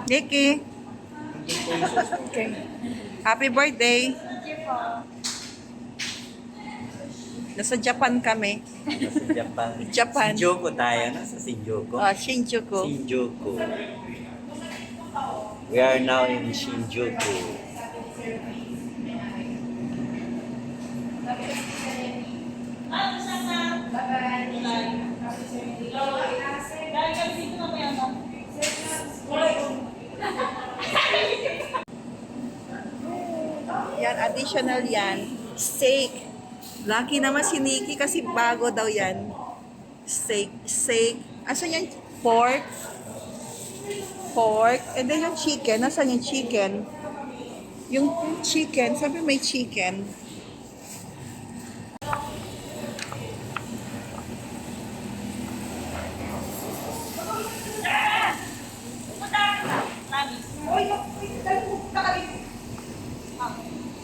Nikki. Okay. Happy birthday. Nasa Japan kami. Nasa Japan. Japan. Shinjuku tayo, nasa Shinjuku. Shinjuku. Shinjuku. We are now in Shinjuku. Yan, additional yan. Steak. Lucky naman si Nikki kasi bago daw yan. Steak. Asan yan? Pork. And then yung chicken. Nasaan yung chicken? Yung chicken. Sabi may chicken.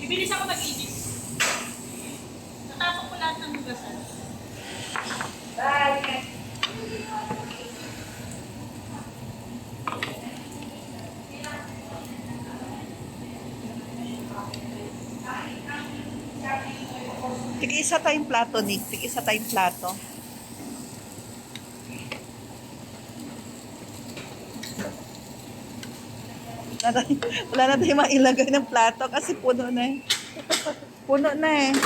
Bibilis ako mag-init. Natapok ko lahat ng hugasan. Bye! Tig-isa tayong plato, Nick. Tig-isa tayong plato. Wala na tayong mailagay ng plato kasi puno na eh. Puno na eh.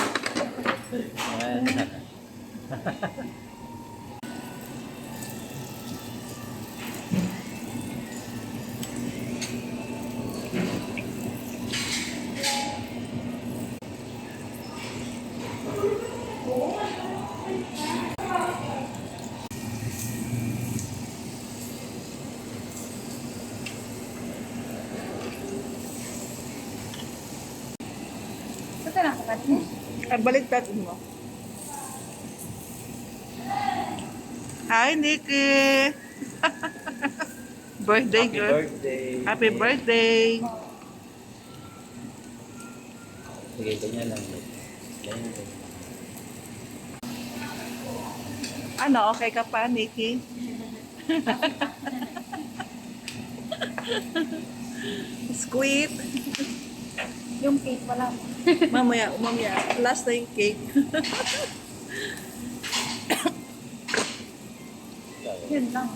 Baliktad mo. Hi, Nikki! Birthday Happy girl. birthday. Happy birthday! Sige, ganyan lang. Ganyan lang. Ano, okay ka pa, Nikki? Squid. Yung cake wala. Mamaya. Last na yung cake. Yun lang.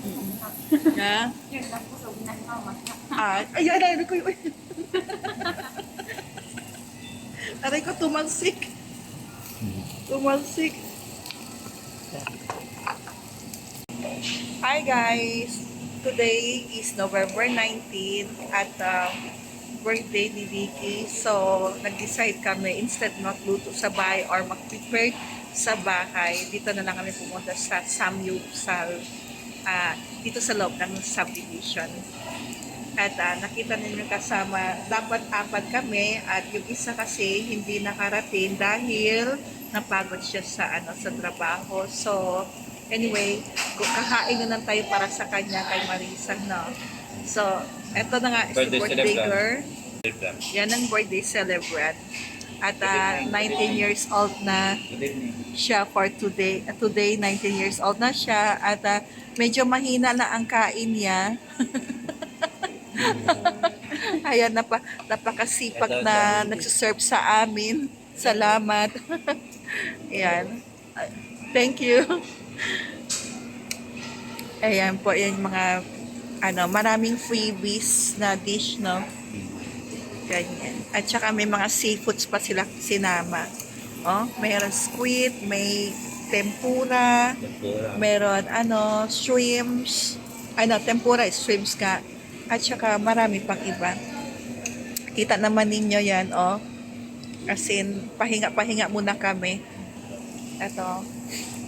Ha? Yun lang po sa unan mama. Aray ko yun. Aray ko, tumalsik. Hi guys! Today is November 19 at birthday ni Vicky. So, nag-decide kami instead magluto sa bahay or mag-prepare sa bahay, dito na lang kami pumunta sa Samyupsal, dito sa loob ng subdivision. At nakita ninyo kasama, dapat apat kami at yung isa kasi hindi nakarating dahil napagod siya sa trabaho. So, anyway, kakain na lang tayo para sa kanya kay Marisa, no? So, eto na nga, si birthday girl. Yan ang birthday celebrant. At 19 years old na siya for today. Today, 19 years old na siya. At medyo mahina na ang kain niya. Ayan, napakasipag na nagsuserve sa amin. Salamat. Ayan. Thank you. Ayan po, yung mga maraming freebies na dish, no? Ganyan. At saka may mga seafoods pa sila sinama. Oh, mayroon squid, may tempura, meron shrimps. Tempura is shrimps ka. At saka marami pang iba. Kita naman ninyo yan, oh. As in, pahinga-pahinga muna kami. Ito.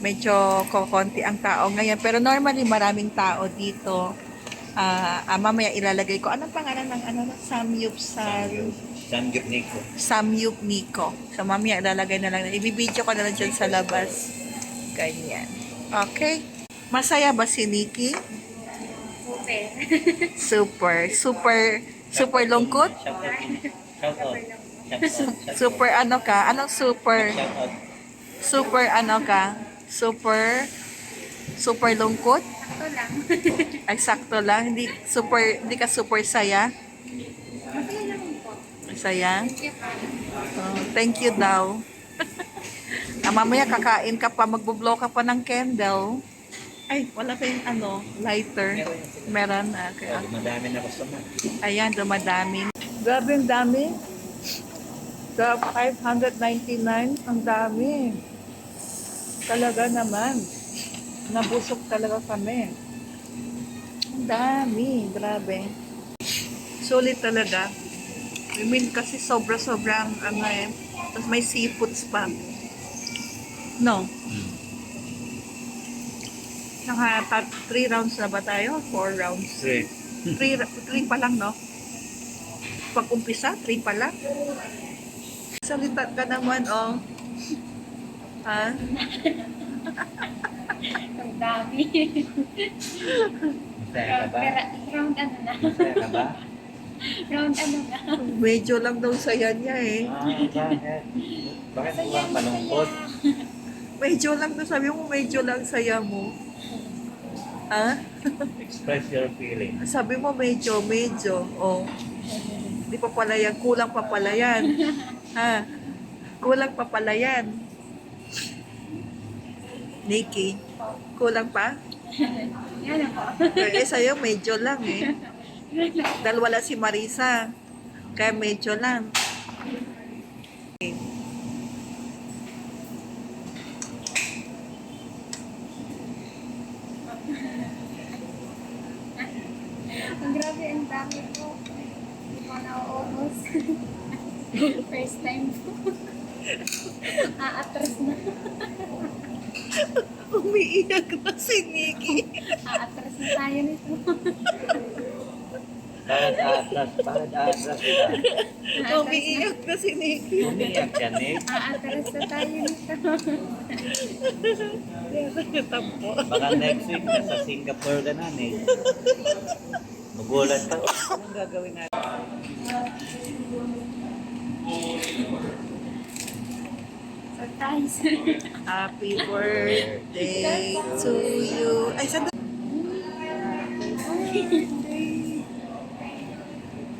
medyo kokonti ang tao ngayon. Pero normally maraming tao dito. Mamaya ilalagay ko. Anong pangalan ng ano? Samyupsal? Samgyup Nico. Samyup Nico. So mamaya ilalagay na lang. Ibibidyo ko na lang dyan sa labas. Ganyan. Okay. Masaya ba si Nikki? Super. Super. Super lungkot? Shout out. Shout out. Super ano ka? Anong super? Shout out. Super ano ka? Super lungkot? Ito lang. Ay, sakto lang. Hindi ka super saya? Masaya naman po. Saya? Thank you po. Thank you daw. Mamaya kakain ka pa, magbo-blow ka pa ng candle. Ay, wala pa yung ano, lighter. Meron. Okay. Madami na customer. Ayan, dumadami. Grabe ang dami. Sa 599, ang dami. Talaga naman. Nabusok talaga kami. Ang dami. Grabe. Sulit talaga. I mean, kasi sobra-sobrang ano eh. Tapos may seafoods pa. No. Saka 3 rounds na ba tayo? 4 rounds. 3. 3 pa lang, no? Pag umpisa, 3 pa lang. Salita ka naman, oh. Ha? Ang dami. Masaya ka ba? Round ano na. Masaya ka ba? Round ano na. Medyo lang daw saya niya eh. Bakit? Bakit mo ba malungkot? Medyo lang daw. Sabi mo, medyo lang saya mo. Ha? Express your feeling. Sabi mo, medyo. Oh. Di pa pala yan. Kulang pa pala yan. Ha? Kulang pa pala yan. Nikki, kulang pa? Yan ako. Eh, sa'yo, medyo lang eh. Dahil wala si Marisa. Kaya medyo lang. Ang grabe, ang dami po. Hindi ko na-ubos. First time po. Aatras na. Umiiyak na si Nikki. Aatras na tayo nito. Bakit atras ka? Umiiyak na si Nikki. Umiyak ka, Nick. Aatras na tayo nito. Tampo. Baka next week nasa Singapore ka na, Nick. Magulat ka. Anong gagawin natin? Surprise. Happy birthday to you. Ay, saan?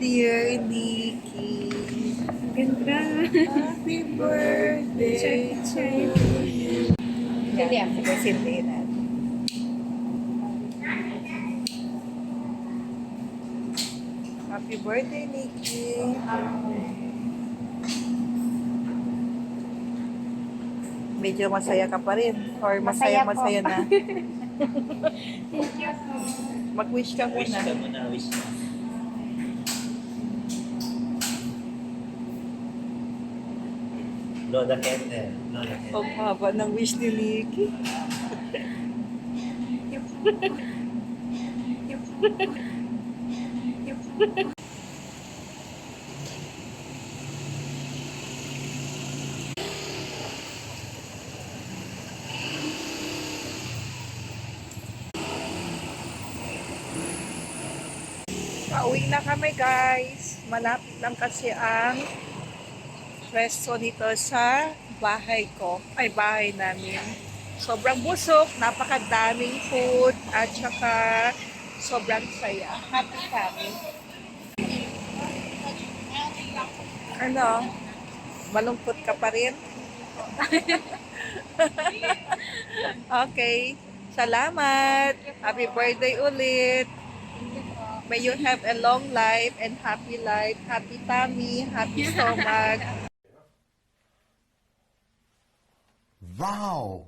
Dear Nikki, Ganda. happy birthday to you. Dali Yan, sige, sindihin natin. Happy birthday, Nikki. Medyo masaya ka pa rin. Or Masaya masaya po. na. Thank you po. Mag-wish ka Wish muna. ka muna, wish ka. Blow the candle. Blow the candle. Ang haba ng wish ni Nikki. Pauwi na kami guys. Malapit lang kasi ang resto nito sa bahay ko. Ay, bahay namin. Sobrang busog, napakadaming food, at saka sobrang saya. Happy kami. Ano? Malungkot ka pa rin? Okay. Salamat. Happy birthday ulit. May you have a long life and happy life, happy tummy, happy stomach. Wow!